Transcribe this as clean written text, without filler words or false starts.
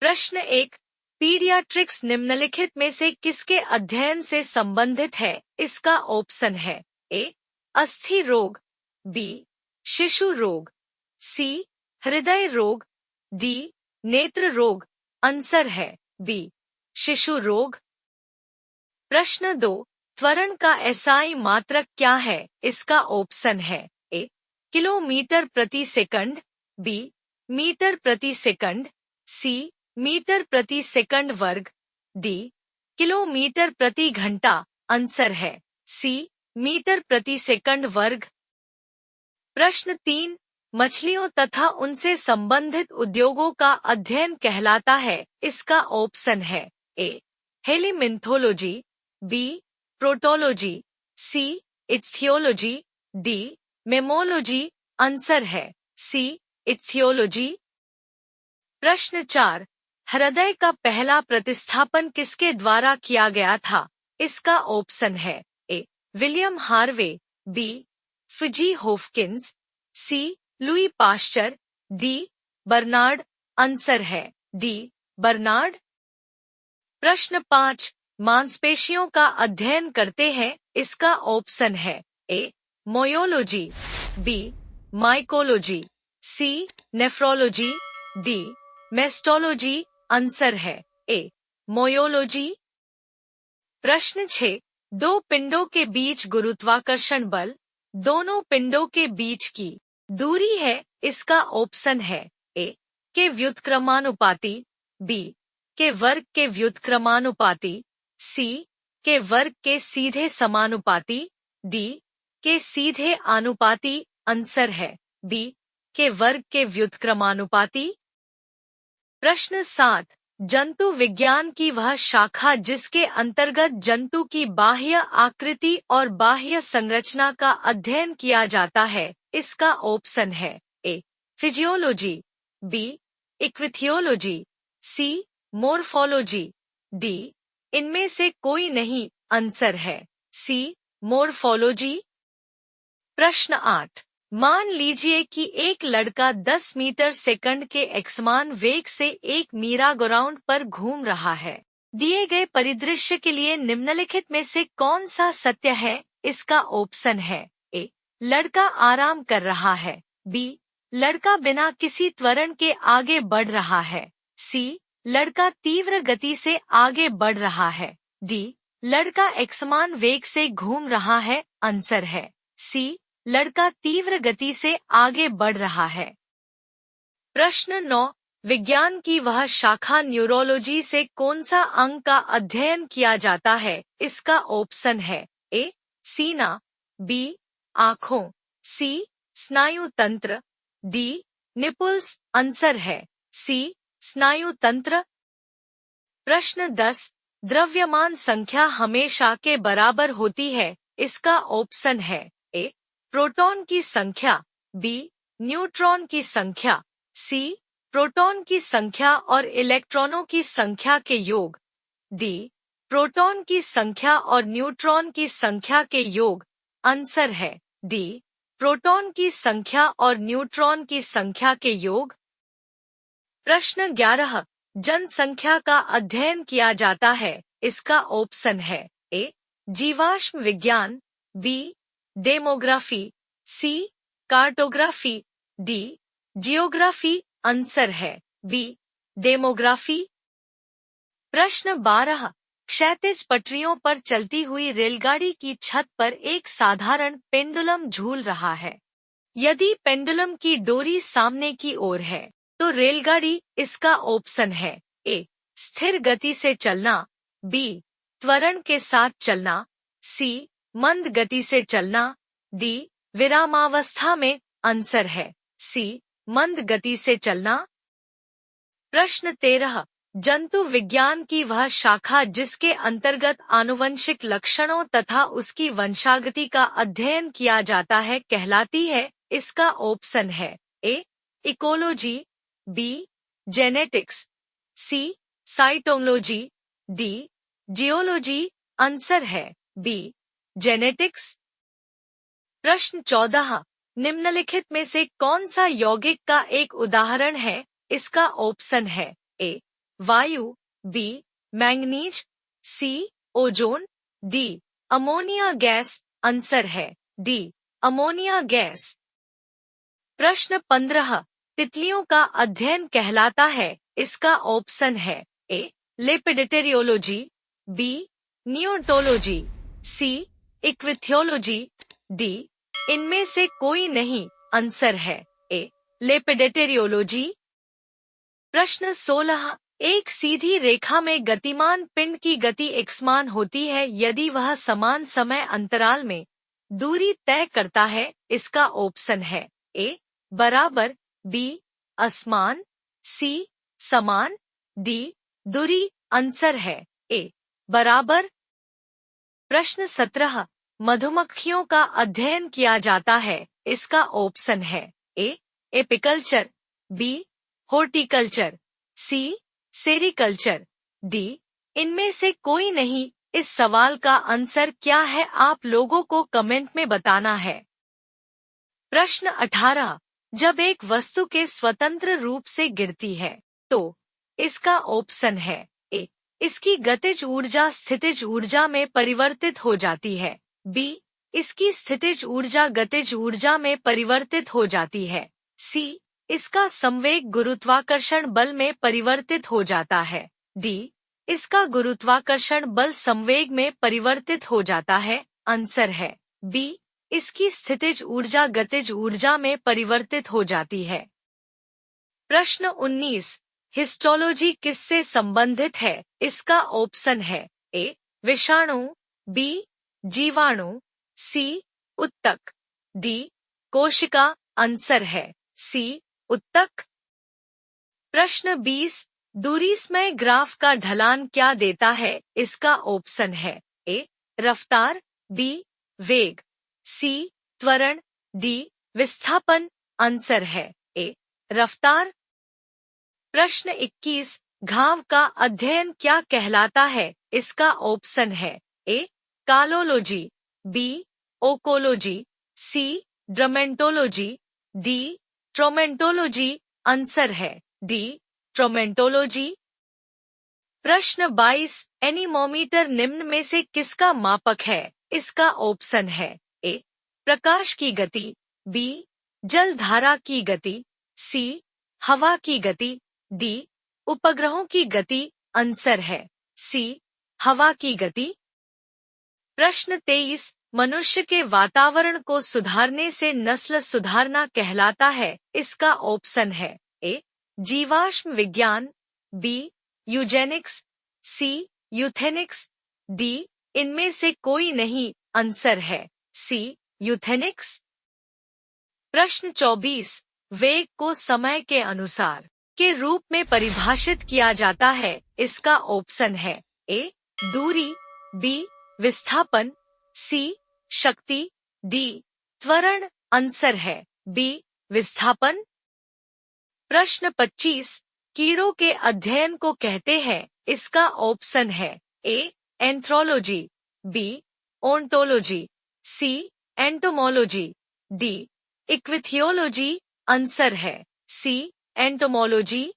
प्रश्न 1, पीडियाट्रिक्स निम्नलिखित में से किसके अध्ययन से संबंधित है? इसका ऑप्शन है ए. अस्थि रोग, बी. शिशु रोग, सी. हृदय रोग, डी. नेत्र रोग। आंसर है बी. शिशु रोग। प्रश्न 2, त्वरण का एसआई मात्रक क्या है? इसका ऑप्शन है ए. किलोमीटर प्रति सेकंड, बी. मीटर प्रति सेकंड, सी. मीटर प्रति सेकंड वर्ग, डी. किलोमीटर प्रति घंटा। आंसर है सी. मीटर प्रति सेकंड वर्ग। प्रश्न 3, मछलियों तथा उनसे संबंधित उद्योगों का अध्ययन कहलाता है? इसका ऑप्शन है ए. हेलीमिन्थोलॉजी, बी. प्रोटोलॉजी, सी. इच्थियोलॉजी, डी. मेमोलॉजी। आंसर है सी. इच्थियोलॉजी। प्रश्न 4, हृदय का पहला प्रतिस्थापन किसके द्वारा किया गया था? इसका ऑप्शन है ए. William Harvey, B. फिजी Hopkins, C. Louis Pasteur, D. Bernard. Answer है डी. बर्नार्ड। प्रश्न 5, मांसपेशियों का अध्ययन करते हैं? इसका ऑप्शन है A. Myology, B. Mycology, C. Nephrology, D. Mastology. Answer है ए. मोयोलॉजी। प्रश्न 6, दो पिंडों के बीच गुरुत्वाकर्षण बल दोनों पिंडों के बीच की दूरी है? इसका ऑप्शन है ए. के व्युत्क्रमानुपाती, बी. के वर्ग के व्युत्क्रमानुपाती, सी. के वर्ग के सीधे समानुपाती, डी. के सीधे आनुपाती। आंसर है बी. के वर्ग के व्युत्क्रमानुपाती। प्रश्न 7, जंतु विज्ञान की वह शाखा जिसके अंतर्गत जंतु की बाह्य आकृति और बाह्य संरचना का अध्ययन किया जाता है? इसका ऑप्शन है A. Physiology, B. Ichthyology, C. Morphology, D. इनमें से कोई नहीं। आंसर है सी. मोर्फोलॉजी। प्रश्न 8, मान लीजिए कि एक लड़का 10 मीटर सेकंड के एक्समान वेग से एक मीरा ग्राउंड पर घूम रहा है। दिए गए परिदृश्य के लिए निम्नलिखित में से कौन सा सत्य है? इसका ऑप्शन है ए. लड़का आराम कर रहा है, बी. लड़का बिना किसी त्वरण के आगे बढ़ रहा है, सी. लड़का तीव्र गति से आगे बढ़ रहा है, डी. लड़का एक्समान वेग से घूम रहा है। आंसर है सी. लड़का तीव्र गति से आगे बढ़ रहा है। प्रश्न 9, विज्ञान की वह शाखा न्यूरोलॉजी से कौन सा अंग का अध्ययन किया जाता है? इसका ऑप्शन है ए. सीना, बी. आँखों, सी. स्नायु तंत्र, डी. निपुल्स। आंसर है सी. स्नायु तंत्र। प्रश्न 10, द्रव्यमान संख्या हमेशा के बराबर होती है? इसका ऑप्शन है ए. प्रोटॉन की संख्या, बी. न्यूट्रॉन की संख्या, सी. प्रोटॉन की संख्या और इलेक्ट्रॉनों की संख्या के योग, डी. प्रोटॉन की संख्या और न्यूट्रॉन की संख्या के योग। आंसर है डी. प्रोटॉन की संख्या और न्यूट्रॉन की संख्या के योग। प्रश्न 11, जनसंख्या का अध्ययन किया जाता है? इसका ऑप्शन है ए. जीवाश्म विज्ञान, B. Demography, C. Cartography, D. Geography. Answer है बी. डेमोग्राफी। प्रश्न 12, क्षैतिज पटरियों पर चलती हुई रेलगाड़ी की छत पर एक साधारण पेंडुलम झूल रहा है। यदि पेंडुलम की डोरी सामने की ओर है तो रेलगाड़ी। इसका ऑप्शन है ए. स्थिर गति से चलना, बी. त्वरण के साथ चलना, सी. मंद गति से चलना, डी. विरामावस्था में। आंसर है सी. मंद गति से चलना। प्रश्न 13, जंतु विज्ञान की वह शाखा जिसके अंतर्गत आनुवंशिक लक्षणों तथा उसकी वंशागति का अध्ययन किया जाता है कहलाती है? इसका ऑप्शन है A. Ecology, B. Genetics, C. Cytology, D. Geology. Answer है बी. जेनेटिक्स। प्रश्न 14, निम्नलिखित में से कौन सा यौगिक का एक उदाहरण है? इसका ऑप्शन है ए. वायु, B manganese, C ozone, D ammonia gas. Answer है डी अमोनिया गैस। प्रश्न 15 तितलियों का अध्ययन कहलाता है। इसका ऑप्शन है ए लेपिडेटेरियोलॉजी, बी नियोटोलॉजी, सी इक्विथियोलॉजी, डी इनमें से कोई नहीं। आंसर है ए लेपिडेटेरियोलॉजी। प्रश्न 16 एक सीधी रेखा में गतिमान पिंड की गति एकसमान होती है यदि वह समान समय अंतराल में दूरी तय करता है। इसका ऑप्शन है ए बराबर, बी असमान, सी समान, डी दूरी। आंसर है ए बराबर। प्रश्न 17 मधुमक्खियों का अध्ययन किया जाता है। इसका ऑप्शन है ए एपिकल्चर, बी हॉर्टिकल्चर, सी सेरिकल्चर, डी इनमें से कोई नहीं। इस सवाल का आंसर क्या है आप लोगों को कमेंट में बताना है। प्रश्न 18 जब एक वस्तु के स्वतंत्र रूप से गिरती है तो इसका ऑप्शन है ए इसकी गतिज ऊर्जा स्थितिज ऊर्जा में परिवर्तित हो जाती है, बी इसकी स्थितिज ऊर्जा गतिज ऊर्जा में परिवर्तित हो जाती है, सी इसका संवेग गुरुत्वाकर्षण बल में परिवर्तित हो जाता है, डी इसका गुरुत्वाकर्षण बल संवेग में परिवर्तित हो जाता है। आंसर है बी इसकी स्थितिज ऊर्जा गतिज ऊर्जा में परिवर्तित हो जाती है। प्रश्न 19 हिस्टोलॉजी किससे संबंधित है। इसका ऑप्शन है ए विषाणु, बी जीवाणु, सी उत्तक, डी कोशिका। आंसर है सी उत्तक। प्रश्न 20 दूरीसमय ग्राफ का ढलान क्या देता है। इसका ऑप्शन है ए रफ्तार, बी वेग, सी त्वरण, डी विस्थापन। आंसर है ए रफ्तार। प्रश्न 21 घाव का अध्ययन क्या कहलाता है। इसका ऑप्शन है ए कालोलॉजी, बी ओकोलॉजी, सी ड्रमेंटोलॉजी, डी ट्रोमेंटोलॉजी। आंसर है डी ट्रोमेंटोलॉजी। प्रश्न 22 एनीमोमीटर निम्न में से किसका मापक है। इसका ऑप्शन है ए प्रकाश की गति, बी जल धारा की गति, सी हवा की गति, डी उपग्रहों की गति। आंसर है सी हवा की गति। प्रश्न 23 मनुष्य के वातावरण को सुधारने से नस्ल सुधारना कहलाता है। इसका ऑप्शन है ए जीवाश्म विज्ञान, बी यूजेनिक्स, सी यूथेनिक्स, डी इनमें से कोई नहीं। आंसर है सी यूथेनिक्स। प्रश्न 24 वेग को समय के अनुसार के रूप में परिभाषित किया जाता है। इसका ऑप्शन है ए दूरी, बी विस्थापन, सी शक्ति, डी त्वरण। आंसर है बी विस्थापन। प्रश्न 25 कीड़ों के अध्ययन को कहते हैं। इसका ऑप्शन है ए एंथ्रोलॉजी, बी ओंटोलॉजी, सी एंटोमोलॉजी, डी इक्विथियोलॉजी। आंसर है सी एंटोमोलॉजी।